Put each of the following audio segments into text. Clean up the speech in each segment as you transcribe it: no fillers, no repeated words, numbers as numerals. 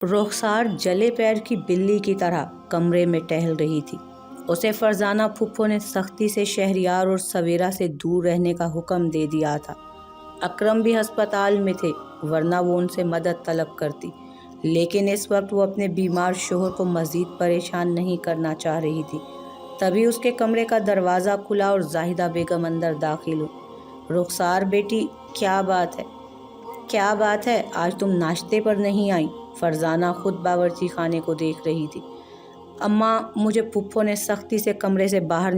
रुखसार जले पैर की बिल्ली की तरह कमरे में टहल रही थी। उसे फरजाना फुप्पो ने सख्ती से शहरियार और सवेरा से दूर रहने का हुक्म दे दिया था। अकरम भी अस्पताल में थे, वरना वो उनसे मदद तलब करती, लेकिन इस वक्त वो अपने बीमार शोहर को मज़ीद परेशान नहीं करना चाह रही थी। तभी उसके कमरे का दरवाज़ा खुला और जाहिदा बेगम अंदर दाखिल हुई। रुखसार बेटी, क्या बात है, क्या बात है, आज तुम नाश्ते पर नहीं आई? फरजाना खुद बावर्ची खाने को देख रही थी। अम्मा, मुझे पुप्पो ने सख्ती से कमरे से बाहर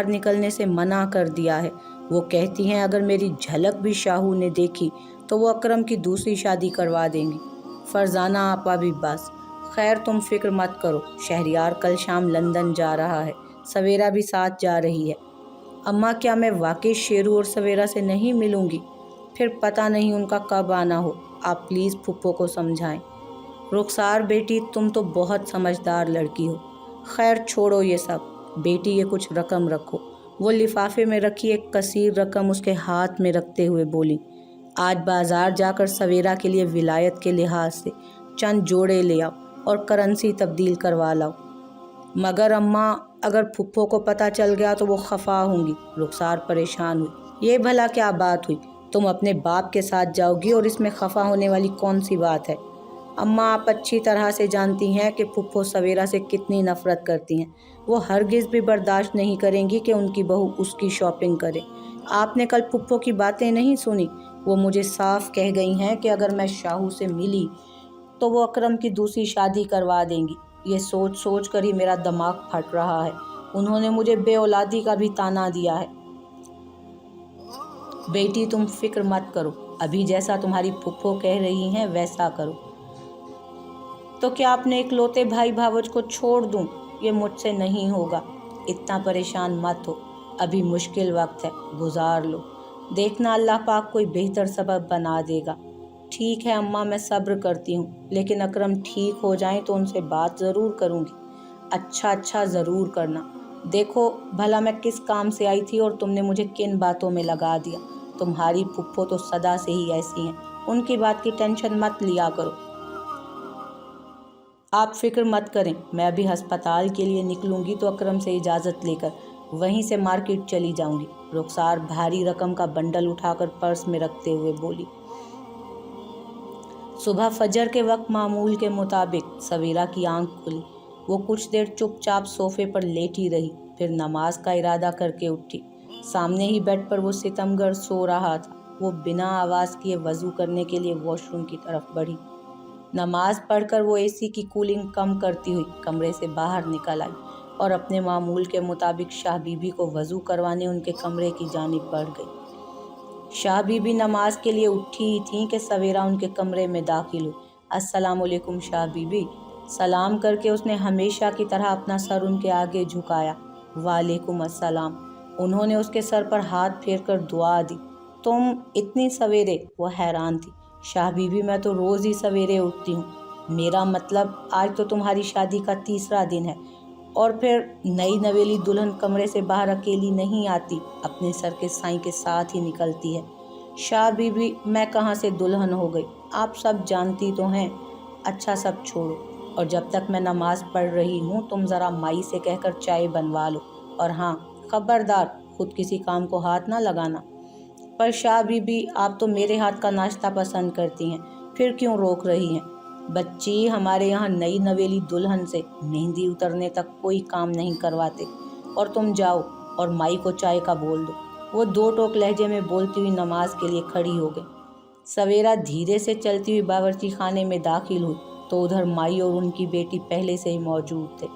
निकलने से मना कर दिया है। वो कहती हैं अगर मेरी झलक भी शाहू ने देखी तो वो अकरम की दूसरी शादी करवा देंगी। फरजाना आपा भी बस। खैर तुम फिक्र मत करो, शहरियार कल शाम लंदन जा रहा है, सवेरा भी साथ जा रही है। अम्मा, क्या मैं वाकई शेरू और सवेरा से नहीं मिलूंगी? फिर पता नहीं उनका कब आना हो। आप प्लीज़ पुप्पो को समझाएं। रुखसार बेटी, तुम तो बहुत समझदार लड़की हो। खैर छोड़ो ये सब। बेटी, ये कुछ रकम रखो। वो लिफाफे में रखी एक कसीर रकम उसके हाथ में रखते हुए बोली, आज बाजार जाकर सवेरा के लिए विलायत के लिहाज से चंद जोड़े ले आओ और करेंसी तब्दील करवा लाओ। मगर अम्मा, अगर फुप्पो को पता चल गया तो वो खफा होंगी। रुखसार परेशान हुई। ये भला क्या बात हुई? तुम अपने बाप के साथ जाओगी और इसमें खफा होने वाली कौन सी बात है? अम्मा, आप अच्छी तरह से जानती हैं कि फुप्पो सवेरा से कितनी नफ़रत करती हैं। वो हरगिज़ भी बर्दाश्त नहीं करेंगी कि उनकी बहू उसकी शॉपिंग करे। आपने कल फुप्पो की बातें नहीं सुनी? वो मुझे साफ कह गई हैं कि अगर मैं शाहू से मिली तो वो अकरम की दूसरी शादी करवा देंगी। ये सोच सोच कर ही मेरा दिमाग फट रहा है। उन्होंने मुझे बेऔलादी का भी ताना दिया है। बेटी, तुम फिक्र मत करो, अभी जैसा तुम्हारी फुप्पो कह रही हैं वैसा करो। तो क्या अपने इकलौते भाई भावज को छोड़ दूं? ये मुझसे नहीं होगा। इतना परेशान मत हो, अभी मुश्किल वक्त है, गुजार लो। देखना अल्लाह पाक कोई बेहतर सबब बना देगा। ठीक है अम्मा, मैं सब्र करती हूँ, लेकिन अकरम ठीक हो जाएं तो उनसे बात ज़रूर करूँगी। अच्छा ज़रूर करना। देखो भला मैं किस काम से आई थी और तुमने मुझे किन बातों में लगा दिया। तुम्हारी फुप्पो तो सदा से ही ऐसी हैं, उनकी बात की टेंशन मत लिया करो। आप फिक्र मत करें, मैं अभी अस्पताल के लिए निकलूंगी तो अकरम से इजाज़त लेकर वहीं से मार्केट चली जाऊंगी। रुखसार भारी रकम का बंडल उठाकर पर्स में रखते हुए बोली। सुबह फजर के वक्त मामूल के मुताबिक सवेरा की आंख खुली। वो कुछ देर चुपचाप सोफे पर लेटी रही, फिर नमाज का इरादा करके उठी। सामने ही बेड पर वो सितमगर सो रहा था। वो बिना आवाज़ किए वज़ू करने के लिए वॉशरूम की तरफ बढ़ी। नमाज पढ़कर वो एसी की कूलिंग कम करती हुई कमरे से बाहर निकल आई और अपने मामूल के मुताबिक शाह बीबी को वज़ू करवाने उनके कमरे की जानिब बढ़ गई। शाह बीबी नमाज के लिए उठी ही थीं कि सवेरा उनके कमरे में दाखिल हुई। अस्सलामुअलैकुम शाह बीबी। सलाम करके उसने हमेशा की तरह अपना सर उनके आगे झुकाया। वालेकुम अस्सलाम। उन्होंने उसके सर पर हाथ फेर कर दुआ दी। तुम इतनी सवेरे? वो हैरान थी। शाह बीबी, मैं तो रोज़ ही सवेरे उठती हूँ। मेरा मतलब आज तो तुम्हारी शादी का तीसरा दिन है, और फिर नई नवेली दुल्हन कमरे से बाहर अकेली नहीं आती, अपने सर के साईं के साथ ही निकलती है। शाह बीबी, मैं कहाँ से दुल्हन हो गई, आप सब जानती तो हैं। अच्छा सब छोड़ो, और जब तक मैं नमाज पढ़ रही हूँ तुम ज़रा माई से कहकर चाय बनवा लो, और हाँ खबरदार खुद किसी काम को हाथ ना लगाना। पर शाह बीबी, आप तो मेरे हाथ का नाश्ता पसंद करती हैं, फिर क्यों रोक रही हैं? बच्ची, हमारे यहाँ नई नवेली दुल्हन से मेहंदी उतरने तक कोई काम नहीं करवाते। और तुम जाओ और माई को चाय का बोल दो। वो दो टोक लहजे में बोलती हुई नमाज के लिए खड़ी हो गई। सवेरा धीरे से चलती हुई बावर्ची खाने में दाखिल हुई तो उधर माई और उनकी बेटी पहले से ही मौजूद थे।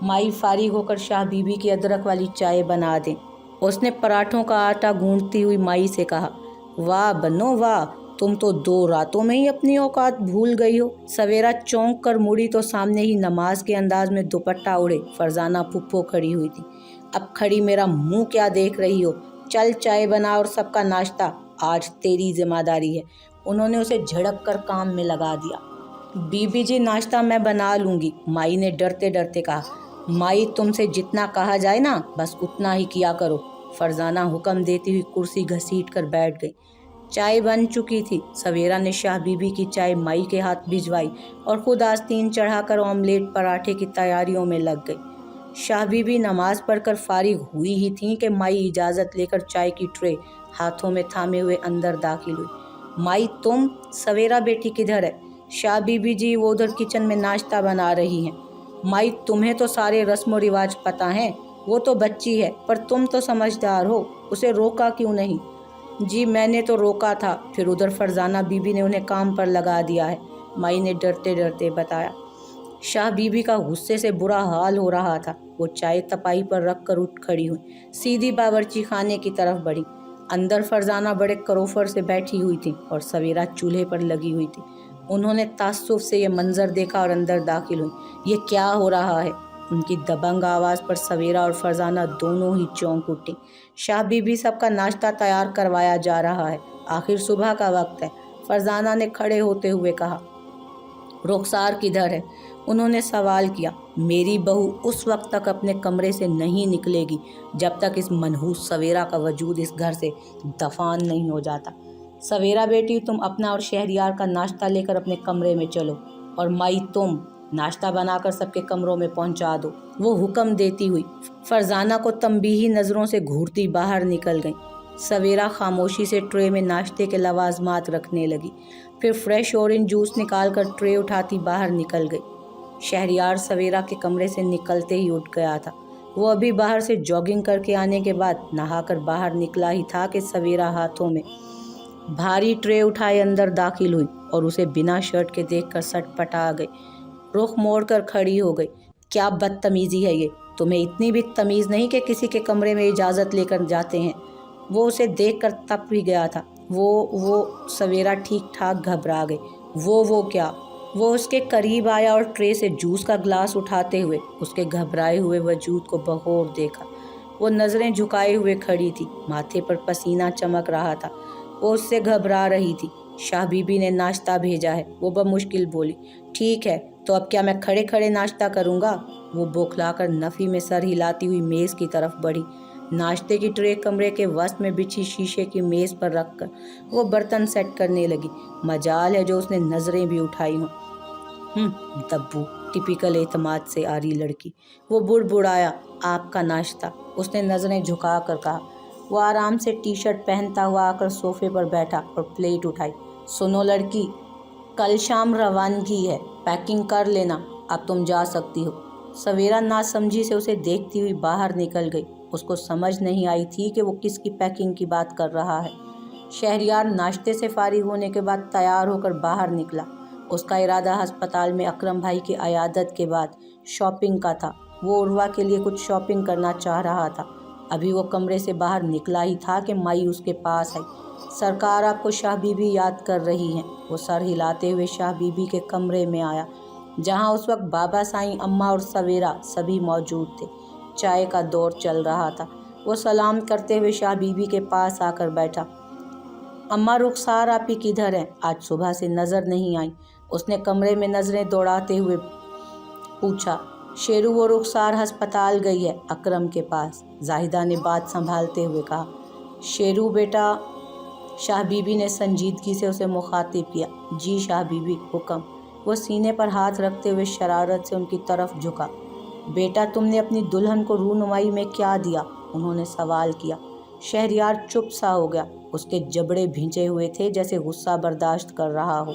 माई फारिग होकर शाह बीबी की अदरक वाली चाय बना दें। उसने पराठों का आटा गूंथती हुई माई से कहा, वाह बनो वाह, तुम तो 2 रातों में ही अपनी औकात भूल गई हो। सवेरा चौंक कर मुड़ी तो सामने ही नमाज के अंदाज में दुपट्टा ओढ़े फरजाना फुप्पो खड़ी हुई थी। अब खड़ी मेरा मुंह क्या देख रही हो? चल चाय बना और सबका नाश्ता, आज तेरी जिम्मेदारी है। उन्होंने उसे झड़क कर काम में लगा दिया। बीबी जी, नाश्ता मैं बना लूँगी, माई ने डरते डरते कहा। माई, तुमसे जितना कहा जाए ना बस उतना ही किया करो। फरजाना हुक्म देती हुई कुर्सी घसीट कर बैठ गई। चाय बन चुकी थी। सवेरा ने शाह बीबी की चाय माई के हाथ भिजवाई और खुद आस्तीन चढ़ाकर ऑमलेट पराठे की तैयारियों में लग गई। शाह बीबी नमाज पढ़कर फारिग हुई ही थीं कि माई इजाज़त लेकर चाय की ट्रे हाथों में थामे हुए अंदर दाखिल हुई। माई तुम? सवेरा बेटी किधर है? शाह बीबी जी वो उधर किचन में नाश्ता बना रही हैं। माई तुम्हें तो सारे रस्म व रिवाज पता हैं, वो तो बच्ची है, पर तुम तो समझदार हो, उसे रोका क्यों नहीं? जी मैंने तो रोका था, फिर उधर फरजाना बीबी ने उन्हें काम पर लगा दिया है, माई ने डरते डरते बताया। शाह बीबी का गुस्से से बुरा हाल हो रहा था। वो चाय तपाई पर रख कर उठ खड़ी हुई, सीधी बावर्ची खाने की तरफ बढ़ी। अंदर फरजाना बड़े करोफर से बैठी हुई थी और सवेरा चूल्हे पर लगी हुई थी। उन्होंने ताज्जुब से ये मंजर देखा और अंदर दाखिल हुई। ये क्या हो रहा है? उनकी दबंग आवाज़ पर सवेरा और फरजाना दोनों ही चौंक उठी। शाह बीबी सबका नाश्ता तैयार करवाया जा रहा है, आखिर सुबह का वक्त है, फरजाना ने खड़े होते हुए कहा। रुखसार किधर है? उन्होंने सवाल किया। मेरी बहू उस वक्त तक अपने कमरे से नहीं निकलेगी जब तक इस मनहूस सवेरा का वजूद इस घर से दफान नहीं हो जाता। सवेरा बेटी तुम अपना और शहरियार का नाश्ता लेकर अपने कमरे में चलो, और माई तुम नाश्ता बनाकर सबके कमरों में पहुंचा दो, वो हुक्म देती हुई फरजाना को तंबीही नज़रों से घूरती बाहर निकल गई। सवेरा खामोशी से ट्रे में नाश्ते के लवाजमात रखने लगी, फिर फ्रेश ऑरेंज जूस निकालकर ट्रे उठाती बाहर निकल गई। शहरियार सवेरा के कमरे से निकलते ही उठ गया था। वो अभी बाहर से जॉगिंग करके आने के बाद नहाकर बाहर निकला ही था कि सवेरा हाथों में भारी ट्रे उठाए अंदर दाखिल हुई और उसे बिना शर्ट के देखकर सटपटा गई। रुख मोड़कर खड़ी हो गई। क्या बदतमीज़ी है ये? तुम्हें इतनी भी तमीज़ नहीं कि किसी के कमरे में इजाज़त लेकर जाते हैं? वो उसे देखकर तप भी गया था। वो सवेरा ठीक ठाक घबरा गई। वो क्या? वो उसके करीब आया और ट्रे से जूस का ग्लास उठाते हुए उसके घबराए हुए वजूद को बगौर देखा। वो नज़रें झुकाए हुए खड़ी थी, माथे पर पसीना चमक रहा था। वो उससे घबरा रही थी। शाह बीबी ने नाश्ता भेजा है, वो बमुश्किल बोली। ठीक है, तो अब क्या मैं खड़े खड़े नाश्ता करूँगा? वो बौखलाकर नफ़ी में सर हिलाती हुई मेज़ की तरफ बढ़ी। नाश्ते की ट्रे कमरे के वस्त में बिछी शीशे की मेज़ पर रखकर वो बर्तन सेट करने लगी। मजाल है जो उसने नज़रें भी उठाई हों। दब्बू, टिपिकल एतमाद से आ रही लड़की। वो बुड़बुड़ाया। आपका नाश्ता, उसने नज़रें झुका कर कहा। वो आराम से टी शर्ट पहनता हुआ आकर सोफे पर बैठा और प्लेट उठाई। सुनो लड़की, कल शाम रवानगी है, पैकिंग कर लेना, अब तुम जा सकती हो। सवेरा नासमझी से उसे देखती हुई बाहर निकल गई। उसको समझ नहीं आई थी कि वो किसकी पैकिंग की बात कर रहा है। शहरियार नाश्ते से फारिग होने के बाद तैयार होकर बाहर निकला। उसका इरादा अस्पताल में अकरम भाई की अयादत के बाद शॉपिंग का था। वो उर्वा के लिए कुछ शॉपिंग करना चाह रहा था। अभी वो कमरे से बाहर निकला ही था कि माई उसके पास आई। सरकार आपको शाह बीबी याद कर रही हैं। वो सर हिलाते हुए शाह बीबी के कमरे में आया, जहां उस वक्त बाबा साईं, अम्मा और सवेरा सभी मौजूद थे। चाय का दौर चल रहा था। वो सलाम करते हुए शाह बीबी के पास आकर बैठा। अम्मा रुखसार आपी किधर हैं? आज सुबह से नज़र नहीं आई। उसने कमरे में नज़रें दौड़ाते हुए पूछा। शेरू, वो रुखसार अस्पताल गई है, अकरम के पास, जाहिदा ने बात संभालते हुए कहा। शेरू बेटा, शाह बीबी ने संजीदगी से उसे मुखातिब किया। जी शाह बीबी, हुक्म। वो सीने पर हाथ रखते हुए शरारत से उनकी तरफ झुका। बेटा, तुमने अपनी दुल्हन को रूनुमाई में क्या दिया? उन्होंने सवाल किया। शहरियार चुप सा हो गया। उसके जबड़े भींचे हुए थे, जैसे गुस्सा बर्दाश्त कर रहा हो।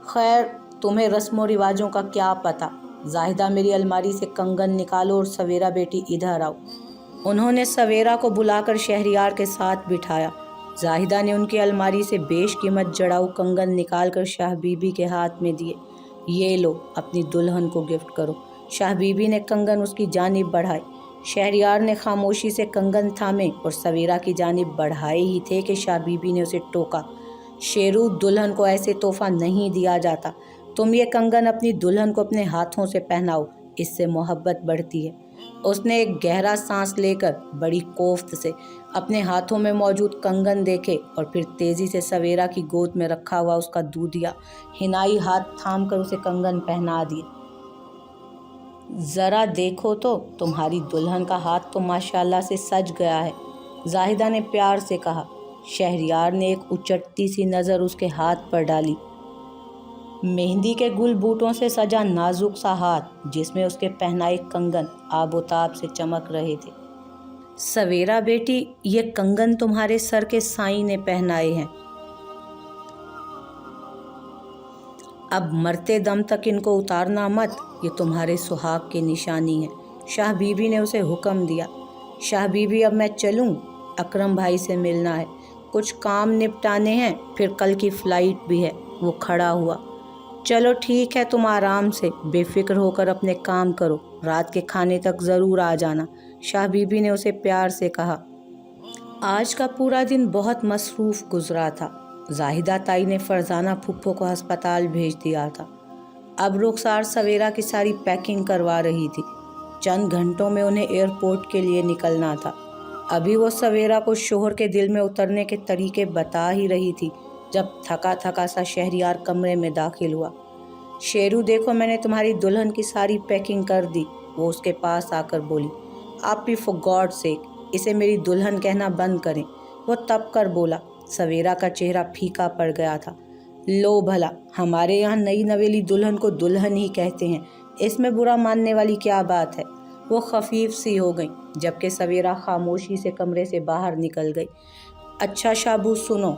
खैर, तुम्हें रस्मों रिवाजों का क्या पता? जाहिदा, मेरी अलमारी से कंगन निकालो और सवेरा बेटी इधर आओ। उन्होंने सवेरा को बुलाकर शहरियार के साथ बिठाया। जाहिदा ने उनकी अलमारी से बेशकीमत जड़ाऊ कंगन निकालकर शाह बीबी के हाथ में दिए। ये लो, अपनी दुल्हन को गिफ्ट करो। शाह बीबी ने कंगन उसकी जानिब बढ़ाए। शहरियार ने खामोशी से कंगन थामे और सवेरा की जानिब बढ़ाए ही थे कि शाह बीबी ने उसे टोका। शेरू, दुल्हन को ऐसे तोहफा नहीं दिया जाता। तुम ये कंगन अपनी दुल्हन को अपने हाथों से पहनाओ, इससे मोहब्बत बढ़ती है। उसने एक गहरा सांस लेकर बड़ी कोफ्त से अपने हाथों में मौजूद कंगन देखे और फिर तेज़ी से सवेरा की गोद में रखा हुआ उसका दूधिया हिनाई हाथ थाम कर उसे कंगन पहना दिए। ज़रा देखो तो, तुम्हारी दुल्हन का हाथ तो माशाल्लाह से सज गया है, जाहिदा ने प्यार से कहा। شہریار نے ایک اچٹتی سی نظر اس کے ہاتھ پر ڈالی۔ مہندی کے گل بوٹوں سے سجا نازک سا ہاتھ جس میں اس کے پہنائے کنگن آب و تاب سے چمک رہے تھے۔ سویرا بیٹی، یہ کنگن تمہارے سر کے سائیں نے پہنائے ہیں، اب مرتے دم تک ان کو اتارنا مت، یہ تمہارے سہاگ کی نشانی ہے۔ شاہ بی بی نے اسے حکم دیا۔ شاہ بی بی، اب میں چلوں؟ اکرم بھائی سے ملنا ہے، کچھ کام نپٹانے ہیں، پھر کل کی فلائٹ بھی ہے۔ وہ کھڑا ہوا۔ چلو ٹھیک ہے، تم آرام سے بے فکر ہو کر اپنے کام کرو، رات کے کھانے تک ضرور آ جانا، شاہ بی بی نے اسے پیار سے کہا۔ آج کا پورا دن بہت مصروف گزرا تھا۔ زاہدہ تائی نے فرزانہ پھپھو کو ہسپتال بھیج دیا تھا۔ اب رخسار سویرا کی ساری پیکنگ کروا رہی تھی۔ چند گھنٹوں میں انہیں ایئرپورٹ کے لیے نکلنا تھا۔ ابھی وہ سویرا کو شوہر کے دل میں اترنے کے طریقے بتا ہی رہی تھی جب تھکا تھکا سا شہریار کمرے میں داخل ہوا۔ شیرو دیکھو، میں نے تمہاری دلہن کی ساری پیکنگ کر دی، وہ اس کے پاس آ کر بولی۔ آپ بھی فار گاڈ سیک اسے میری دلہن کہنا بند کریں، وہ تب کر بولا۔ سویرا کا چہرہ پھیکا پڑ گیا تھا۔ لو بھلا، ہمارے یہاں نئی نویلی دلہن کو دلہن ہی کہتے ہیں، اس میں برا ماننے والی کیا بات ہے؟ وہ خفیف سی ہو گئیں جبکہ سویرا خاموشی سے کمرے سے باہر نکل گئی۔ اچھا شابو سنو،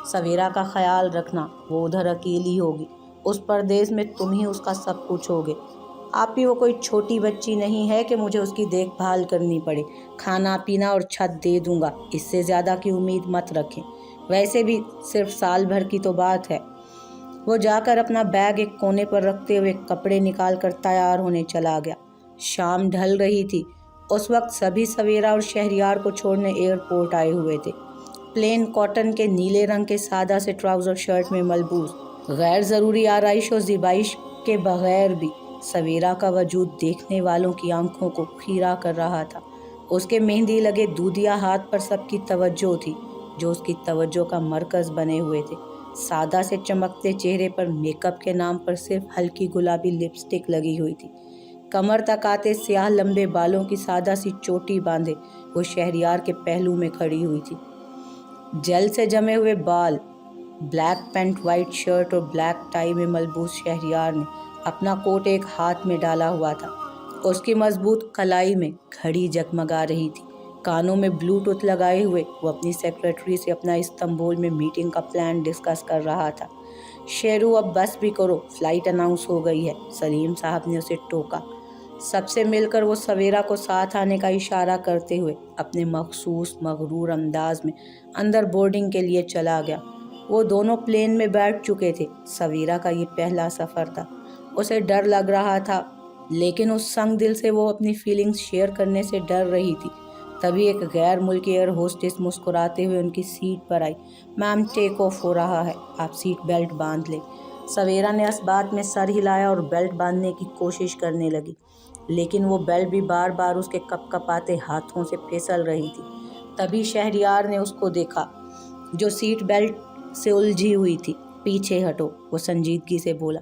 سویرا کا خیال رکھنا، وہ ادھر اکیلی ہوگی، اس پردیس میں تم ہی اس کا سب کچھ ہوگے۔ آپ بھی وہ کوئی چھوٹی بچی نہیں ہے کہ مجھے اس کی دیکھ بھال کرنی پڑے، کھانا پینا اور چھت دے دوں گا، اس سے زیادہ کی امید مت رکھیں، ویسے بھی صرف سال بھر کی تو بات ہے۔ وہ جا کر اپنا بیگ ایک کونے پر رکھتے ہوئے کپڑے نکال کر تیار ہونے چلا گیا۔ شام ڈھل رہی تھی۔ اس وقت سبھی سویرا اور شہریار کو چھوڑنے ایئرپورٹ آئے ہوئے تھے۔ پلین کاٹن کے نیلے رنگ کے سادہ سے ٹراؤزر شرٹ میں ملبوس، غیر ضروری آرائش و زیبائش کے بغیر بھی سویرا کا وجود دیکھنے والوں کی آنکھوں کو خیرہ کر رہا تھا۔ اس کے مہندی لگے دودھیا ہاتھ پر سب کی توجہ تھی، جو اس کی توجہ کا مرکز بنے ہوئے تھے۔ سادہ سے چمکتے چہرے پر میک اپ کے نام پر صرف ہلکی گلابی لپسٹک لگی ہوئی تھی۔ کمر تک آتے سیاہ لمبے بالوں کی سادہ سی چوٹی باندھے وہ شہریار کے پہلو میں کھڑی ہوئی تھی۔ جل سے جمے ہوئے بال، بلیک پینٹ، وائٹ شرٹ اور بلیک ٹائی میں ملبوس شہریار نے اپنا کوٹ ایک ہاتھ میں ڈالا ہوا تھا۔ اس کی مضبوط کلائی میں گھڑی جگمگا رہی تھی۔ کانوں میں بلوٹوتھ لگائے ہوئے وہ اپنی سیکریٹری سے اپنا استنبول میں میٹنگ کا پلان ڈسکس کر رہا تھا۔ شیرو، اب بس بھی کرو، فلائٹ اناؤنس ہو گئی ہے، سلیم صاحب نے اسے ٹوکا۔ سب سے مل کر وہ سویرا کو ساتھ آنے کا اشارہ کرتے ہوئے اپنے مخصوص مغرور انداز میں اندر بورڈنگ کے لیے چلا گیا۔ وہ دونوں پلین میں بیٹھ چکے تھے۔ سویرا کا یہ پہلا سفر تھا، اسے ڈر لگ رہا تھا، لیکن اس سنگ دل سے وہ اپنی فیلنگز شیئر کرنے سے ڈر رہی تھی۔ تبھی ایک غیر ملکی ایئر ہوسٹس مسکراتے ہوئے ان کی set per I. Ma'am, take of ہو رہا ہے، آپ سیٹ بیلٹ باندھ لیں۔ سویرا نے اس بات میں سر ہلایا اور بیلٹ باندھنے کی کوشش کرنے لگی، لیکن وہ بیلٹ بھی بار بار اس کے کپ کپاتے ہاتھوں سے پھسل رہی تھی۔ تبھی شہریار نے اس کو دیکھا جو سیٹ بیلٹ سے الجھی ہوئی تھی۔ پیچھے ہٹو، وہ سنجیدگی سے بولا۔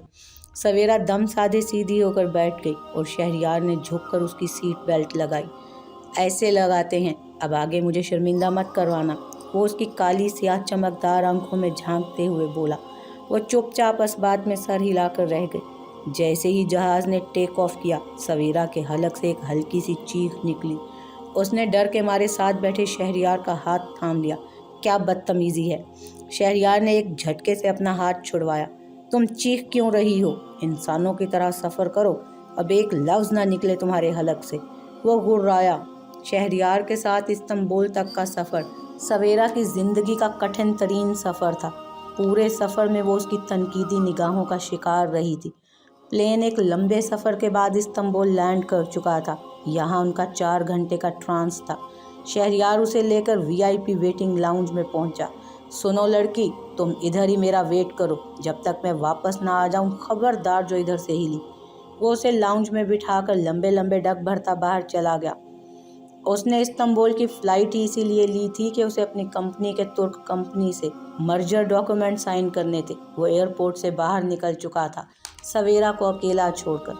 سویرا دم سادھے سیدھی ہو کر بیٹھ گئی اور شہریار نے جھک کر اس کی سیٹ بیلٹ لگائی۔ ایسے لگاتے ہیں، اب آگے مجھے شرمندہ مت کروانا، وہ اس کی کالی سیاہ چمکدار آنکھوں میں جھانکتے ہوئے بولا۔ وہ چپ چاپ اس بات میں سر ہلا کر رہ گئی۔ جیسے ہی جہاز نے ٹیک آف کیا، سویرا کے حلق سے ایک ہلکی سی چیخ نکلی۔ اس نے ڈر کے مارے ساتھ بیٹھے شہریار کا ہاتھ تھام لیا۔ کیا بدتمیزی ہے! شہریار نے ایک جھٹکے سے اپنا ہاتھ چھڑوایا۔ تم چیخ کیوں رہی ہو؟ انسانوں کی طرح سفر کرو، اب ایک لفظ نہ نکلے تمہارے حلق سے، وہ غرایا۔ شہریار کے ساتھ استنبول تک کا سفر سویرا کی زندگی کا کٹھن ترین سفر تھا۔ پورے سفر میں وہ اس کی تنقیدی نگاہوں کا شکار رہی تھی۔ پلین ایک لمبے سفر کے بعد استنبول لینڈ کر چکا تھا۔ یہاں ان کا 4 گھنٹے کا ٹرانس تھا۔ شہریار اسے لے کر VIP ویٹنگ لاؤنج میں پہنچا۔ سنو لڑکی، تم ادھر ہی میرا ویٹ کرو، جب تک میں واپس نہ آ جاؤں خبردار جو ادھر سے ہلی۔ وہ اسے لاؤنج میں بٹھا کر لمبے لمبے ڈگ بھرتا باہر چلا گیا۔ اس نے استنبول کی فلائٹ ہی اسی لیے لی تھی کہ اسے اپنی کمپنی کے ترک کمپنی سے مرجر ڈاکیومنٹ سائن کرنے تھے۔ وہ ایئرپورٹ سے باہر نکل چکا تھا، سویرا کو اکیلا چھوڑ کر۔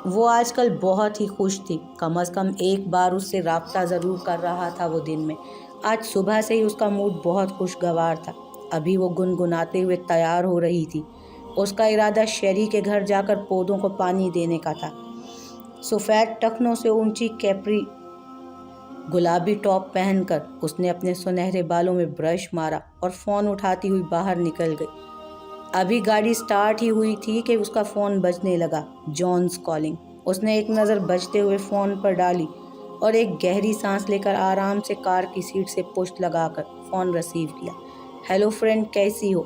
وہ آج کل بہت ہی خوش تھی، کم از کم ایک بار اس سے رابطہ ضرور کر رہا تھا وہ دن میں۔ آج صبح سے ہی اس کا موڈ بہت خوشگوار تھا۔ ابھی وہ گنگناتے ہوئے تیار ہو رہی تھی۔ اس کا ارادہ شیری کے گھر جا کر پودوں کو پانی دینے کا تھا۔ سفید ٹخنوں سے اونچی کیپری، گلابی ٹاپ پہن کر اس نے اپنے سنہرے بالوں میں برش مارا اور فون اٹھاتی ہوئی باہر نکل گئی۔ ابھی گاڑی سٹارٹ ہی ہوئی تھی کہ اس کا فون بجنے لگا۔ Jones calling. اس نے ایک نظر بجتے ہوئے فون پر ڈالی اور ایک گہری سانس لے کر آرام سے کار کی سیٹ سے پشت لگا کر فون ریسیو کیا۔ ہیلو فرینڈ، کیسی ہو؟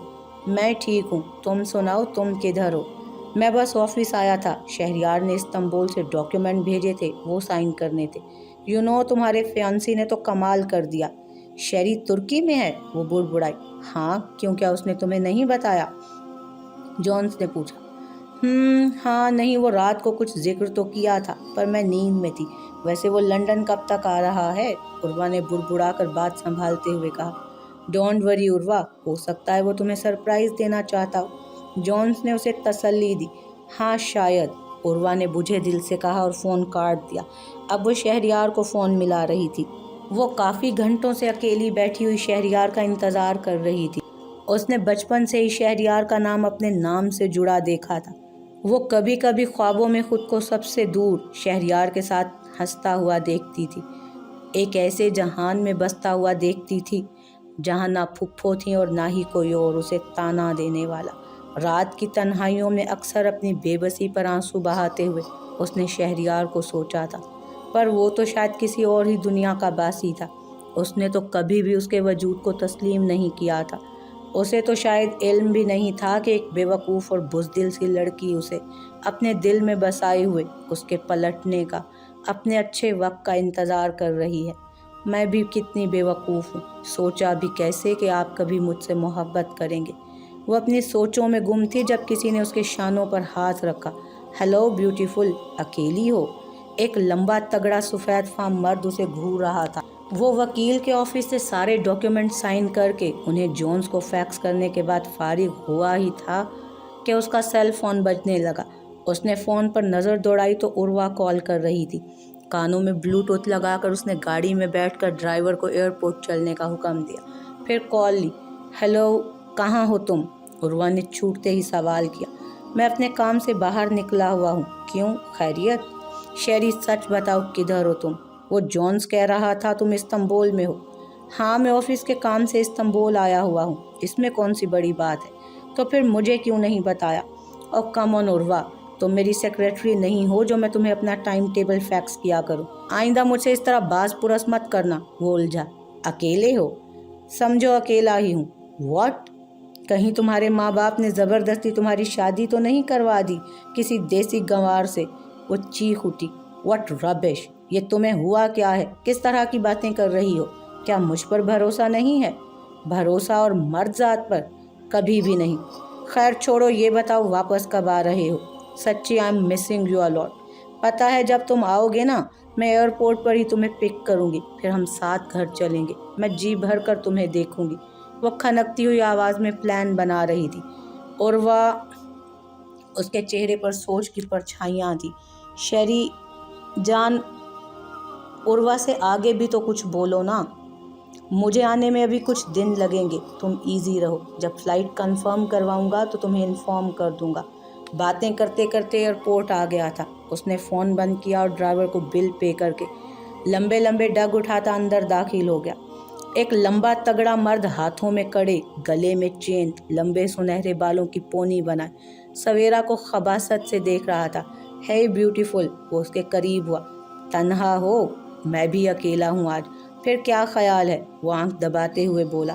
میں ٹھیک ہوں، تم سناؤ، تم کدھر ہو؟ میں بس آفس آیا تھا، شہریار نے استنبول سے ڈاکیومنٹ بھیجے تھے، وہ سائن کرنے تھے۔ تمہارے فیانسی نے تو کمال کر دیا۔ شیری ترکی میں ہے؟ وہ بڑبڑائی۔ ہاں، کیوں، کیا اس نے تمہیں نہیں بتایا؟ جونز نے پوچھا۔ ہاں نہیں، وہ رات کو کچھ ذکر تو کیا تھا پر میں نیند میں تھی۔ ویسے وہ لنڈن کب تک آ رہا ہے؟ عروہ نے بڑبڑا کر بات سنبھالتے ہوئے کہا۔ ڈونٹ وری عروہ، ہو سکتا ہے وہ تمہیں سرپرائز دینا چاہتا ہو۔ جونز نے اسے تسلی دی۔ ہاں شاید، عروہ نے بجھے دل سے کہا اور فون کاٹ دیا۔ اب وہ شہریار کو فون ملا رہی تھی۔ وہ کافی گھنٹوں سے اکیلی بیٹھی ہوئی شہریار کا انتظار کر رہی تھی۔ اس نے بچپن سے ہی شہریار کا نام اپنے نام سے جڑا دیکھا تھا۔ وہ کبھی کبھی خوابوں میں خود کو سب سے دور شہریار کے ساتھ ہنستا ہوا دیکھتی تھی، ایک ایسے جہان میں بستا ہوا دیکھتی تھی جہاں نہ پھپھو تھیں اور نہ ہی کوئی اور اسے تانا دینے والا۔ رات کی تنہائیوں میں اکثر اپنی بے بسی پر آنسو بہاتے ہوئے اس نے شہریار کو سوچا تھا، پر وہ تو شاید کسی اور ہی دنیا کا باسی تھا۔ اس نے تو کبھی بھی اس کے وجود کو تسلیم نہیں کیا تھا۔ اسے تو شاید علم بھی نہیں تھا کہ ایک بے وقوف اور بزدل سی لڑکی اسے اپنے دل میں بسائے ہوئے اس کے پلٹنے کا، اپنے اچھے وقت کا انتظار کر رہی ہے۔ میں بھی کتنی بے وقوف ہوں، سوچا بھی کیسے کہ آپ کبھی مجھ سے محبت کریں گے۔ وہ اپنی سوچوں میں گم تھی جب کسی نے اس کے شانوں پر ہاتھ رکھا۔ ہیلو بیوٹیفل، اکیلی ہو؟ ایک لمبا تگڑا سفید فام مرد اسے گھور رہا تھا۔ وہ وکیل کے آفس سے سارے ڈاکیومنٹ سائن کر کے انہیں جونز کو فیکس کرنے کے بعد فارغ ہوا ہی تھا کہ اس کا سیل فون بجنے لگا۔ اس نے فون پر نظر دوڑائی تو عروہ کال کر رہی تھی۔ کانوں میں بلوٹوتھ لگا کر اس نے گاڑی میں بیٹھ کر ڈرائیور کو ایئرپورٹ چلنے کا حکم دیا، پھر کال لی۔ ہیلو، کہاں ہو تم؟ عروہ نے چھوٹتے ہی سوال کیا۔ میں اپنے کام سے باہر نکلا ہوا ہوں۔ کیوں، خیریت؟ شیری سچ بتاؤ، کدھر ہو تم؟ وہ جونز کہہ رہا تھا تم استنبول میں ہو۔ ہاں، میں آفس کے کام سے استنبول آیا ہوا ہوں، اس میں کون سی بڑی بات ہے؟ تو پھر مجھے کیوں نہیں بتایا؟ اور کم آن عروہ، تم میری سیکریٹری نہیں ہو جو میں تمہیں اپنا ٹائم ٹیبل فیکس کیا کروں۔ آئندہ مجھ سے اس طرح باز پرس مت کرنا۔ وہ الجھا۔ اکیلے ہو؟ سمجھو اکیلا ہی ہوں۔ واٹ؟ کہیں تمہارے ماں باپ نے زبردستی تمہاری شادی تو نہیں کروا دی کسی دیسی گنوار سے؟ وہ چیخ اٹھی۔ واٹ ربش، یہ تمہیں ہوا کیا ہے؟ کس طرح کی باتیں کر رہی ہو؟ کیا مجھ پر بھروسہ نہیں ہے؟ بھروسہ اور مرد ذات پر کبھی بھی نہیں۔ خیر چھوڑو، یہ بتاؤ واپس کب آ رہے ہو؟ سچی آئی ایم مسنگ یو اے لاٹ۔ پتہ ہے جب تم آؤ گے نا، میں ایئرپورٹ پر ہی تمہیں پک کروں گی، پھر ہم ساتھ گھر چلیں گے، میں جی بھر کر تمہیں دیکھوں گی۔ وہ کھنکتی ہوئی آواز میں پلان بنا رہی تھی۔ عروہ، اس کے چہرے پر سوچ کی پرچھائیاں تھیں۔ شیری جان، عروہ سے آگے بھی تو کچھ بولو نا۔ مجھے آنے میں ابھی کچھ دن لگیں گے، تم ایزی رہو، جب فلائٹ کنفرم کرواؤں گا تو تمہیں انفارم کر دوں گا۔ باتیں کرتے کرتے ایئرپورٹ آ گیا تھا۔ اس نے فون بند کیا اور ڈرائیور کو بل پے کر کے لمبے لمبے ڈگ اٹھاتا اندر داخل ہو گیا۔ ایک لمبا تگڑا مرد ہاتھوں میں کڑے، گلے میں چین، لمبے سنہرے بالوں کی پونی بنائے سویرا کو خباثت سے دیکھ رہا تھا۔ ہے بیوٹیفل، وہ اس کے قریب ہوا۔ تنہا ہو؟ میں بھی اکیلا ہوں آج۔ پھر کیا خیال ہے؟ وہ آنکھ دباتے ہوئے بولا۔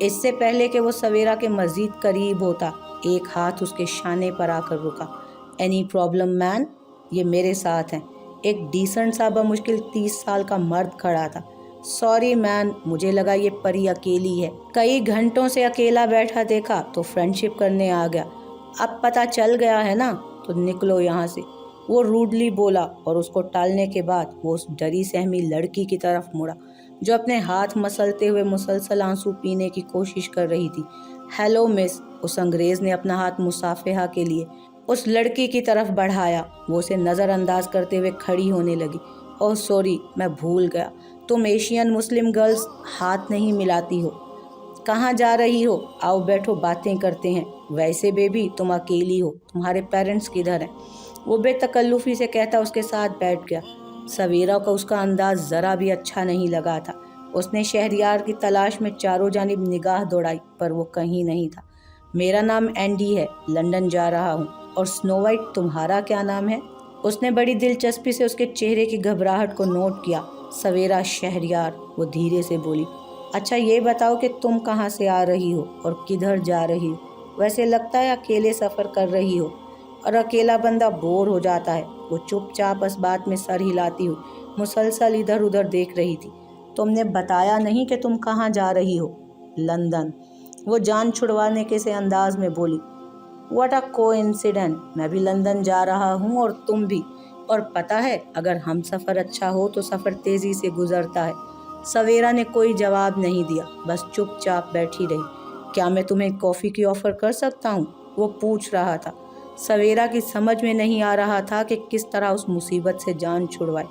اس سے پہلے کہ وہ سویرا کے مزید قریب ہوتا، ایک ہاتھ اس کے شانے پر آ کر رکا۔ اینی پرابلم مین؟ یہ میرے ساتھ ہیں۔ ایک ڈیسنٹ سا بمشکل 30 سال کا مرد کھڑا تھا۔ سوری مین، مجھے لگا یہ پری اکیلی ہے، کئی گھنٹوں سے اکیلا بیٹھا دیکھا تو فرینڈ شپ کرنے آ گیا۔ اب پتہ چل گیا ہے نا، تو نکلو یہاں سے۔ وہ روڈلی بولا اور اس کو ٹالنے کے بعد وہ اس ڈری سہمی لڑکی کی طرف مڑا جو اپنے ہاتھ مسلتے ہوئے مسلسل آنسو پینے کی کوشش کر رہی تھی۔ ہیلو مس، اس انگریز نے اپنا ہاتھ مصافحہ کے لیے اس لڑکی کی طرف بڑھایا۔ وہ اسے نظر انداز کرتے ہوئے کھڑی ہونے لگی۔ اوہ سوری، میں بھول گیا، तुम एशियन मुस्लिम गर्ल्स हाथ नहीं मिलाती हो। कहाँ जा रही हो? आओ बैठो, बातें करते हैं। वैसे बेबी तुम अकेली हो, तुम्हारे पेरेंट्स किधर हैं? वो बेतकल्लुफ़ी से कहता उसके साथ बैठ गया। सवेरा को उसका अंदाज ज़रा भी अच्छा नहीं लगा था। उसने शहरयार की तलाश में चारों जानिब निगाह दौड़ाई, पर वो कहीं नहीं था। मेरा नाम एंडी है, लंदन जा रहा हूँ। और स्नो वाइट, तुम्हारा क्या नाम है? उसने बड़ी दिलचस्पी से उसके चेहरे की घबराहट को नोट किया। सवेरा शहरयार, वो धीरे से बोली। अच्छा ये बताओ कि तुम कहाँ से आ रही हो और किधर जा रही हो? वैसे लगता है अकेले सफ़र कर रही हो, और अकेला बंदा बोर हो जाता है। वो चुपचाप इस बात में सर हिलाती हुई मुसलसल इधर उधर देख रही थी। तुमने बताया नहीं कि तुम कहाँ जा रही हो? लंदन, वो जान छुड़वाने के से अंदाज में बोली। व्हाट अ कोइंसिडेंट, मैं भी लंदन जा रहा हूँ और तुम भी। और पता है, अगर हम सफ़र अच्छा हो तो सफ़र तेज़ी से गुजरता है। सवेरा ने कोई जवाब नहीं दिया, बस चुपचाप बैठी रही। क्या मैं तुम्हें कॉफ़ी की ऑफ़र कर सकता हूँ? वो पूछ रहा था। सवेरा की समझ में नहीं आ रहा था कि किस तरह उस मुसीबत से जान छुड़वाए।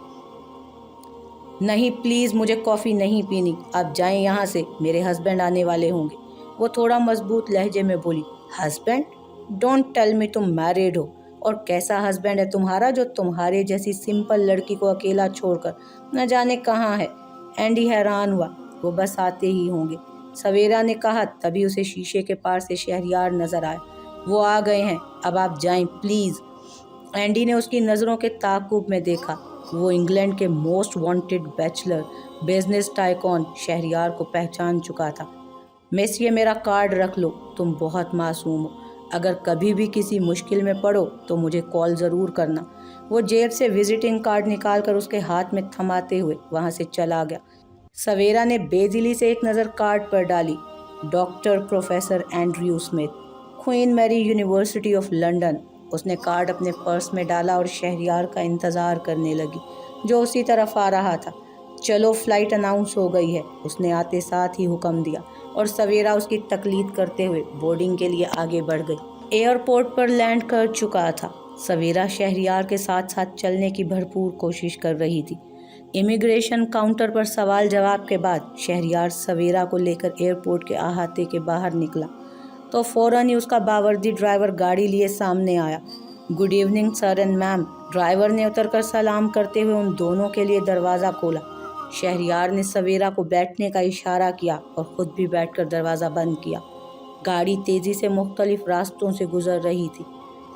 नहीं प्लीज़, मुझे कॉफ़ी नहीं पीनी, आप जाएं यहाँ से, मेरे हस्बैंड आने वाले होंगे। वो थोड़ा मजबूत लहजे में बोली। हस्बैंड? डोंट टेल मी तुम मैरिड हो। और कैसा हस्बैंड है तुम्हारा जो तुम्हारे जैसी सिंपल लड़की को अकेला छोड़कर न जाने कहाँ है? एंडी हैरान हुआ। वो बस आते ही होंगे, सवेरा ने कहा। तभी उसे शीशे के पार से शहरयार नजर आया। वो आ गए हैं, अब आप जाएं प्लीज़। एंडी ने उसकी नज़रों के ताक़ुब में देखा। वो इंग्लैंड के most wanted bachelor, business tycoon Shahryar को पहचान चुका था। मिस, ये मेरा कार्ड रख लो, तुम बहुत मासूम हो। अगर कभी भी किसी मुश्किल में पड़ो तो मुझे कॉल ज़रूर करना। वो जेब से विजिटिंग कार्ड निकालकर उसके हाथ में थमाते हुए वहाँ से चला गया। सवेरा ने बेदिली से एक नज़र कार्ड पर डाली। Doctor professor Andrew Smith, Queen Mary University of London. उसने कार्ड अपने पर्स में डाला और शहरयार का इंतज़ार करने लगी, जो उसी तरफ आ रहा था। चलो, फ़्लाइट अनाउंस हो गई है, उसने आते साथ ही हुक्म दिया, और सवेरा उसकी तकलीद करते हुए बोर्डिंग के लिए आगे बढ़ गई। एयरपोर्ट पर लैंड कर चुका था। सवेरा शहरयार के साथ साथ चलने की भरपूर कोशिश कर रही थी। इमिग्रेशन काउंटर पर सवाल जवाब के बाद शहरयार सवेरा को लेकर एयरपोर्ट के अहाते के बाहर निकला तो फ़ौरन ही उसका बावर्दी ड्राइवर गाड़ी लिए सामने आया। Good evening sir and ma'am. Driver ने उतरकर सलाम करते हुए उन दोनों के लिए दरवाज़ा खोला। शहरयार ने सवेरा को बैठने का इशारा किया और ख़ुद भी बैठकर दरवाज़ा बंद किया। गाड़ी तेज़ी से मुख्तलिफ रास्तों से गुजर रही थी।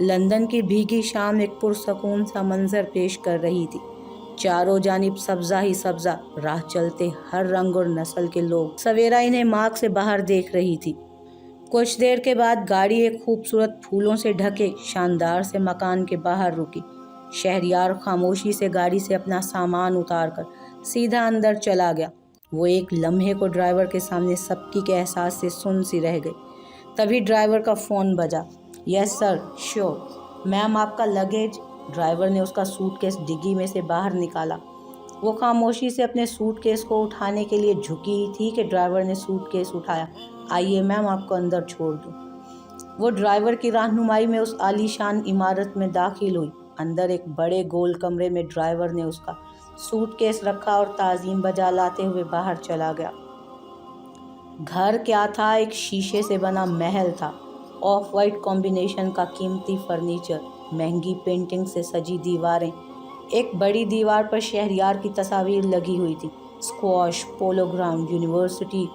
लंदन की भीगी शाम एक पुरसकून सा मंजर पेश कर रही थी। चारों जानिब सब्ज़ा ही सब्ज़ा, राह चलते हर रंग और नस्ल के लोग। सवेरा इन्हें मार्ग से बाहर देख रही थी। कुछ देर के बाद गाड़ी एक खूबसूरत फूलों से ढके शानदार से मकान के बाहर रुकी। शहरयार खामोशी से गाड़ी से अपना सामान उतारकर सीधा अंदर चला गया। वो एक लम्हे को ड्राइवर के सामने सबकी के एहसास से सुन सी रह गई। तभी ड्राइवर का फ़ोन बजा। Yes sir, sure. मैम, आपका लगेज। ड्राइवर ने उसका सूटकेस डिग्गी में से बाहर निकाला। वो खामोशी से अपने सूटकेस को उठाने के लिए झुकी ही थी कि ड्राइवर ने सूटकेस उठाया। आइए मैम, आपको अंदर छोड़ दूँ। वो ड्राइवर की रहनुमाई में उस आलीशान इमारत में दाखिल हुई। अंदर एक बड़े गोल कमरे में ड्राइवर ने उसका सूटकेस रखा और ताज़ीम बजा लाते हुए बाहर चला गया। घर क्या था, एक शीशे से बना महल था। ऑफ वाइट कॉम्बिनेशन का कीमती फर्नीचर, महंगी पेंटिंग से सजी दीवारें। एक बड़ी दीवार पर शहरयार की तस्वीर लगी हुई थी। स्क्वॉश, पोलो ग्राउंड, यूनिवर्सिटी,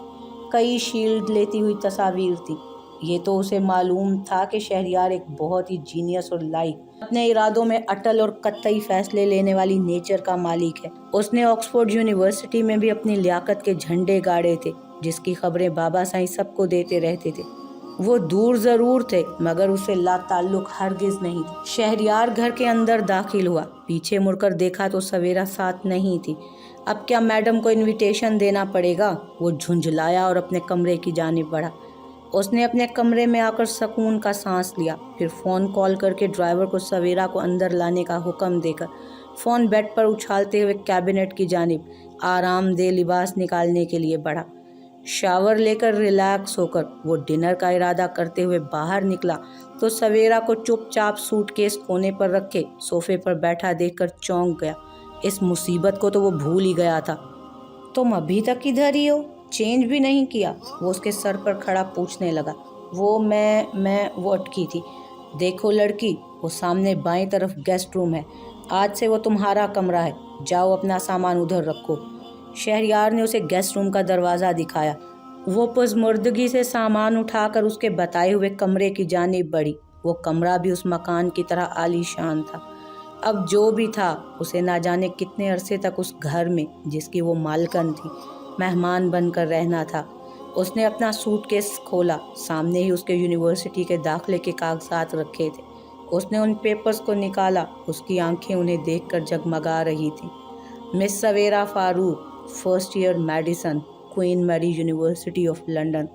कई शील्ड लेती हुई तस्वीर थी। ये तो उसे मालूम था कि शहरयार एक बहुत ही जीनियस और लाइक, अपने इरादों में अटल और कतई फैसले लेने वाली नेचर का मालिक है। उसने ऑक्सफोर्ड यूनिवर्सिटी में भी अपनी लियाकत के झंडे गाड़े थे, जिसकी खबरें बाबा साईं सबको देते रहते थे। वो दूर ज़रूर थे, मगर उसे ला ताल्लुक हरगिज़ नहीं थी। शहरयार घर के अंदर दाखिल हुआ। पीछे मुड़कर देखा तो सवेरा साथ नहीं थी। अब क्या मैडम को इनविटेशन देना पड़ेगा? वो झुंझलाया और अपने कमरे की जानिब बढ़ा। उसने अपने कमरे में आकर सुकून का सांस लिया, फिर फ़ोन कॉल करके ड्राइवर को सवेरा को अंदर लाने का हुक्म देकर फ़ोन बेड पर उछालते हुए कैबिनेट की जानिब आरामदेह लिबास निकालने के लिए बढ़ा। शावर लेकर रिलैक्स होकर वो डिनर का इरादा करते हुए बाहर निकला तो सवेरा को चुपचाप सूटकेस कोने पर रखे सोफे पर बैठा देखकर चौंक गया। इस मुसीबत को तो वो भूल ही गया था। तुम अभी तक इधर ही हो, चेंज भी नहीं किया? वो उसके सर पर खड़ा पूछने लगा। वो अटकी थी। देखो लड़की, वो सामने बाईं तरफ गेस्ट रूम है। आज से वो तुम्हारा कमरा है। जाओ अपना सामान उधर रखो। शहरयार ने उसे गेस्ट रूम का दरवाज़ा दिखाया। वो पुज़मुर्दगी से सामान उठाकर उसके बताए हुए कमरे की जानिब बढ़ी। वो कमरा भी उस मकान की तरह आलीशान था। अब जो भी था, उसे ना जाने कितने अरसे तक उस घर में, जिसकी वो मालकन थी, मेहमान बनकर रहना था। उसने अपना सूटकेस खोला। सामने ही उसके यूनिवर्सिटी के दाखिले के कागजात रखे थे। उसने उन पेपर्स को निकाला। उसकी आंखें उन्हें देखकर जगमगा रही थीं। Miss Savera Farooq, first year medicine, Queen Mary University of London.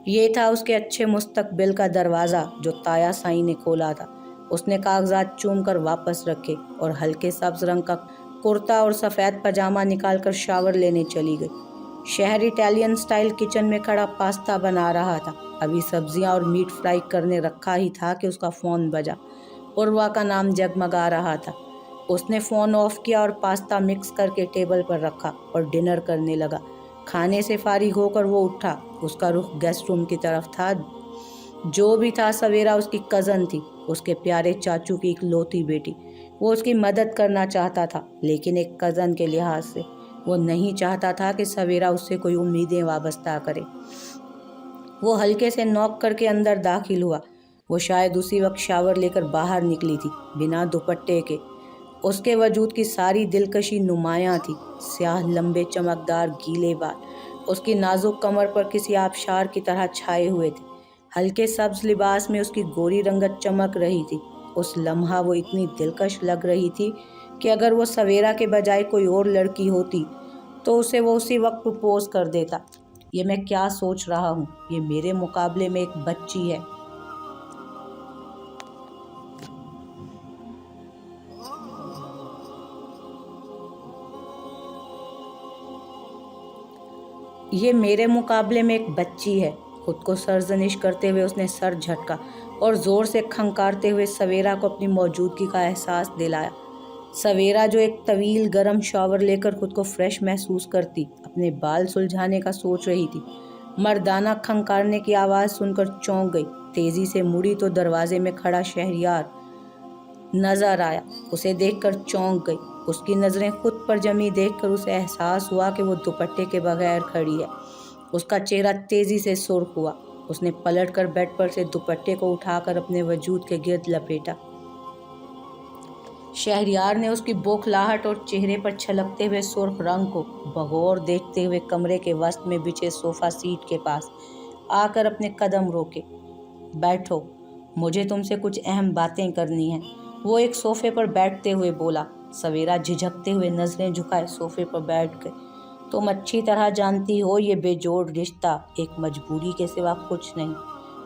ये था उसके अच्छे मुस्तकबिल का दरवाज़ा जो ताया साई ने खोला था। उसने कागजात चूम कर वापस रखे और हल्के सब्ज रंग का कुर्ता और सफ़ेद पजामा निकालकर शावर लेने चली गई। शहर इटालियन स्टाइल किचन में खड़ा पास्ता बना रहा था। अभी सब्जियां और मीट फ्राई करने रखा ही था कि उसका फ़ोन बजा। उर्वा का नाम जगमगा रहा था। उसने फ़ोन ऑफ किया और पास्ता मिक्स करके टेबल पर रखा और डिनर करने लगा। खाने से फारिग होकर वो उठा। उसका रुख गेस्ट रूम की तरफ था। जो भी था, सवेरा उसकी कज़न थी, उसके प्यारे चाचू की इकलौती बेटी। वो उसकी मदद करना चाहता था, लेकिन एक कज़न के लिहाज से वो नहीं चाहता था कि सवेरा उससे कोई उम्मीदें वाबस्ता करे। वो हल्के से नॉक करके अंदर दाखिल हुआ। वो शायद उसी वक्त शावर लेकर बाहर निकली थी, बिना दुपट्टे के। उसके वजूद की सारी दिलकशी नुमायां थी। स्याह लंबे चमकदार गीले बाल उसकी नाजुक कमर पर किसी आबशार की तरह छाए हुए थे। हल्के सब्ज लिबास में उसकी गोरी रंगत चमक रही थी। उस लम्हा वो इतनी दिलकश लग रही थी कि अगर वो सवेरा के बजाय कोई और लड़की होती तो उसे वो उसी वक्त प्रपोज कर देता। ये मैं क्या सोच रहा हूँ? ये मेरे मुकाबले में एक बच्ची है। ये मेरे मुकाबले में एक बच्ची है। खुद को सरजनिश करते हुए उसने सर झटका और ज़ोर से खंकारते हुए सवेरा को अपनी मौजूदगी का एहसास दिलाया। सवेरा, जो एक तवील गर्म शावर लेकर खुद को फ्रेश महसूस करती, अपने बाल सुलझाने का सोच रही थी। मर्दाना खंकारने की आवाज़ सुनकर चौंक गई। तेज़ी से मुड़ी तो दरवाजे में खड़ा शहरयार नजर आया। उसे देखकर चौंक गई। उसकी नज़रें खुद पर जमी देखकर उसे एहसास हुआ कि वो दुपट्टे के बगैर खड़ी है। उसका चेहरा तेज़ी से सुर्ख हुआ। उसने पलटकर बेड पर से दुपट्टे को उठाकर अपने वजूद के गिर्द लपेटा। शहरयार ने उसकी बौखलाहट और चेहरे पर छलकते हुए सुर्ख रंग को बगौर देखते हुए कमरे के वस्त में बिछे सोफ़ा सीट के पास आकर अपने कदम रोके। बैठो, मुझे तुमसे कुछ अहम बातें करनी हैं, वो एक सोफ़े पर बैठते हुए बोला। सवेरा झिझकते हुए नज़रें झुकाए सोफ़े पर बैठ गए। तुम अच्छी तरह जानती हो, ये बेजोड़ रिश्ता एक मजबूरी के सिवा कुछ नहीं,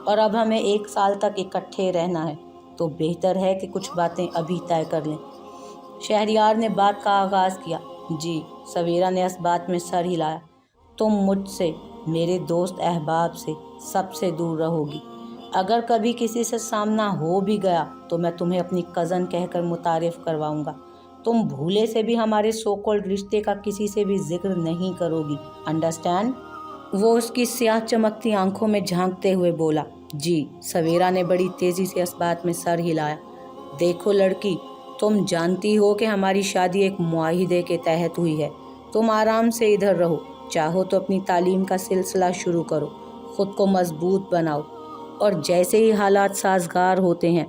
और अब हमें 1 साल तक इकट्ठे रहना है, तो बेहतर है कि कुछ बातें अभी तय कर लें। शहरयार ने बात का आगाज़ किया। जी, सवेरा ने इस बात में सर हिलाया। तुम मुझसे, मेरे दोस्त अहबाब से, सबसे दूर रहोगी। अगर कभी किसी से सामना हो भी गया तो मैं तुम्हें अपनी कज़न कहकर मुतारिफ़ करवाऊंगा। तुम भूले से भी हमारे सो कॉल्ड रिश्ते का किसी से भी जिक्र नहीं करोगी। अंडरस्टैंड? वो उसकी स्याह चमकती आंखों में झांकते हुए बोला। जी, सवेरा ने बड़ी तेज़ी से इस बात में सर हिलाया। देखो लड़की, तुम जानती हो कि हमारी शादी एक मुआहिदे के तहत हुई है। तुम आराम से इधर रहो। चाहो तो अपनी तालीम का सिलसिला शुरू करो, ख़ुद को मजबूत बनाओ, और जैसे ही हालात साजगार होते हैं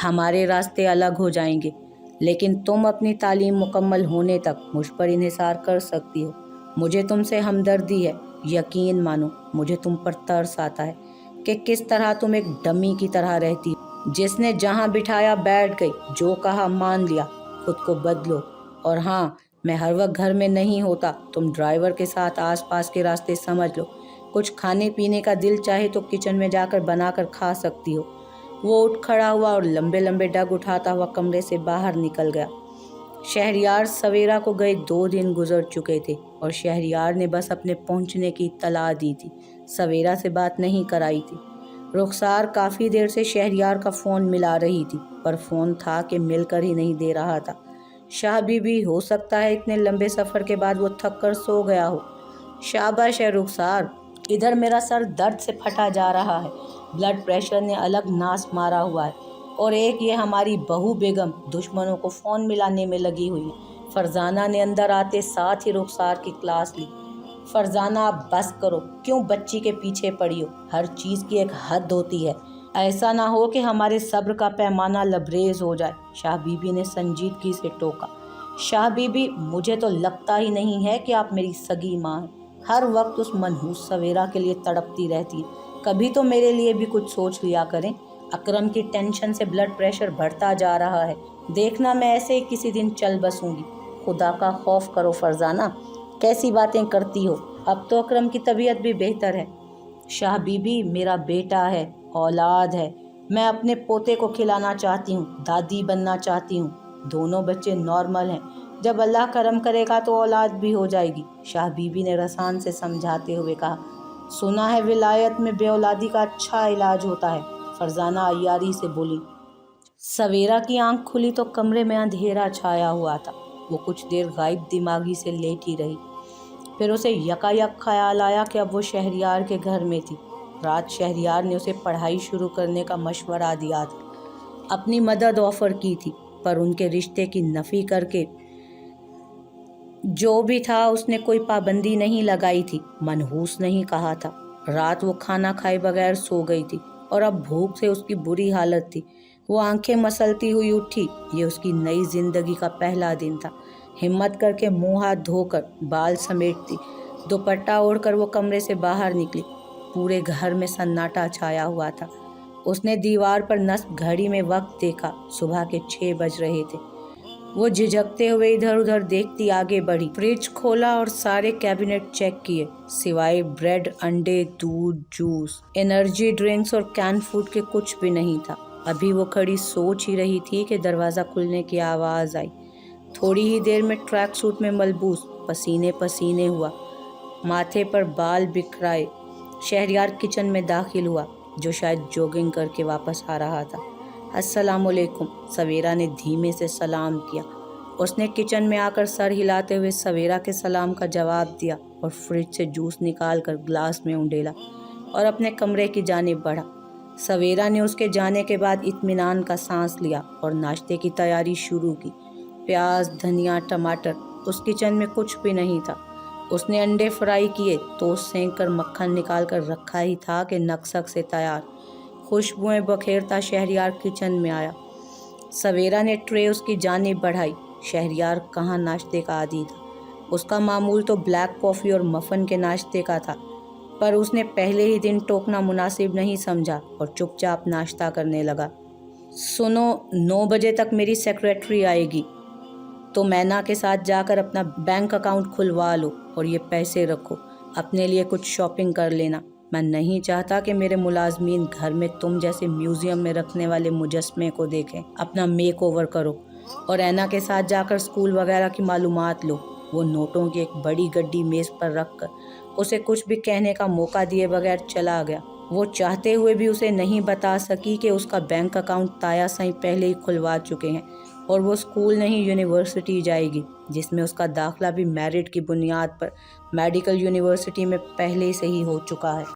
हमारे रास्ते अलग हो जाएंगे। लेकिन तुम अपनी तालीम मुकम्मल होने तक मुझ पर इन्हिसार कर सकती हो। मुझे तुमसे हमदर्दी है। यकीन मानो, मुझे तुम पर तरस आता है कि किस तरह तुम एक डमी की तरह रहती हो, जिसने जहाँ बिठाया बैठ गई, जो कहा मान लिया। खुद को बदलो। और हाँ, मैं हर वक्त घर में नहीं होता। तुम ड्राइवर के साथ आसपास के रास्ते समझ लो। कुछ खाने पीने का दिल चाहे तो किचन में जाकर बनाकर खा सकती हो। वो उठ खड़ा हुआ और लंबे लंबे डग उठाता हुआ कमरे से बाहर निकल गया। शहरयार सवेरा को गए 2 दिन गुजर चुके थे और शहरयार ने बस अपने पहुंचने की इत्तला दी थी, सवेरा से बात नहीं कराई थी। रुखसार काफ़ी देर से शहरयार का फ़ोन मिला रही थी, पर फ़ोन था कि मिलकर ही नहीं दे रहा था। शाह बीबी, हो सकता है इतने लंबे सफ़र के बाद वो थक कर सो गया हो। शाबाश है रुखसार। इधर मेरा सर दर्द से फटा जा रहा है, ब्लड प्रेशर ने अलग नास मारा हुआ है, और एक ये हमारी बहू बेगम दुश्मनों को फ़ोन मिलाने में लगी हुई है। फरजाना ने अंदर आते साथ ही रुखसार की क्लास ली। फरजाना, आप बस करो, क्यों बच्ची के पीछे पड़ी हो? हर चीज़ की एक हद होती है, ऐसा ना हो कि हमारे सब्र का पैमाना लबरेज हो जाए। शाह बीबी ने संजीदगी से टोका। शाह बीबी, मुझे तो लगता ही नहीं है कि आप मेरी सगी माँ हैं। हर वक्त उस मनहूस सवेरा के लिए तड़पती रहती है। कभी तो मेरे लिए भी कुछ सोच लिया करें। अकरम की टेंशन से ब्लड प्रेशर बढ़ता जा रहा है। देखना, मैं ऐसे ही किसी दिन चल बसूंगी। खुदा का खौफ करो फरजाना, कैसी बातें करती हो? अब तो अकरम की तबीयत भी बेहतर है। शाह बीबी, मेरा बेटा है, औलाद है। मैं अपने पोते को खिलाना चाहती हूँ, दादी बनना चाहती हूँ। दोनों बच्चे नॉर्मल हैं, जब अल्लाह करम करेगा तो औलाद भी हो जाएगी। शाह बीबी ने रसान से समझाते हुए कहा। सुना है विलायत में बेऔलादी का अच्छा इलाज होता है, फरजाना अय्यारी से बोली। सवेरा की आंख खुली तो कमरे में अंधेरा छाया हुआ था। वो कुछ देर गायब दिमागी से लेटी रही। फिर उसे यकायक ख्याल आया कि अब वो शहरियार के घर में थी। रात शहरियार ने उसे पढ़ाई शुरू करने का मशवरा दिया था, अपनी मदद ऑफर की थी, पर उनके रिश्ते की नफ़ी करके जो भी था उसने कोई पाबंदी नहीं लगाई थी, मनहूस नहीं कहा था। रात वो खाना खाए बगैर सो गई थी और अब भूख से उसकी बुरी हालत थी। वो आंखें मसलती हुई उठी। ये उसकी नई जिंदगी का पहला दिन था। हिम्मत करके मुंह हाथ धोकर बाल समेटती, दुपट्टा ओढ़कर वो कमरे से बाहर निकली। पूरे घर में सन्नाटा छाया हुआ था। उसने दीवार पर नस्ब घड़ी में वक्त देखा। सुबह के 6 बज रहे थे। वो झिझकते हुए इधर उधर देखती आगे बढ़ी। फ्रिज खोला और सारे कैबिनेट चेक किए, सिवाय ब्रेड, अंडे, दूध, जूस, एनर्जी ड्रिंक्स और कैन फूड के कुछ भी नहीं था। अभी वो खड़ी सोच ही रही थी कि दरवाज़ा खुलने की आवाज़ आई। थोड़ी ही देर में ट्रैक सूट में मलबूस, पसीने पसीने हुआ, माथे पर बाल बिखराए शहरियार किचन में दाखिल हुआ, जो शायद जॉगिंग करके वापस आ रहा था। अस्सलामुअलैकुम, सवेरा ने धीमे से सलाम किया। उसने किचन में आकर सर हिलाते हुए सवेरा के सलाम का जवाब दिया और फ्रिज से जूस निकालकर ग्लास में उंडेला और अपने कमरे की जानिब बढ़ा। सवेरा ने उसके जाने के बाद इत्मीनान का सांस लिया और नाश्ते की तैयारी शुरू की। प्याज, धनिया, टमाटर, उस किचन में कुछ भी नहीं था। उसने अंडे फ्राई किए, टोस्ट सेंक कर मक्खन निकाल कर रखा ही था कि नक्सक से तैयार खुशबुएं बखेरता शहरियार किचन में आया। सवेरा ने ट्रे उसकी जानिब बढ़ाई। शहरियार कहाँ नाश्ते का आदी था। उसका मामूल तो ब्लैक कॉफ़ी और मफ़न के नाश्ते का था, पर उसने पहले ही दिन टोकना मुनासिब नहीं समझा और चुपचाप नाश्ता करने लगा। सुनो, 9 बजे तक मेरी सेक्रेटरी आएगी, तो मैना के साथ जाकर अपना बैंक अकाउंट खुलवा लो और ये पैसे रखो। अपने लिए कुछ शॉपिंग कर लेना। मैं नहीं चाहता कि मेरे मुलाजमीन घर में तुम जैसे म्यूज़ियम में रखने वाले मुजस्मे को देखें। अपना मेक ओवर करो और ऐना के साथ जाकर स्कूल वगैरह की मालूमात लो। वो नोटों की एक बड़ी गड्डी मेज़ पर रख कर उसे कुछ भी कहने का मौका दिए बगैर चला गया। वो चाहते हुए भी उसे नहीं बता सकी कि उसका बैंक अकाउंट ताया सही पहले ही खुलवा चुके हैं और वो स्कूल नहीं यूनिवर्सिटी जाएगी, जिसमें उसका दाखिला भी मेरिट की बुनियाद पर मेडिकल यूनिवर्सिटी में पहले से ही हो चुका है।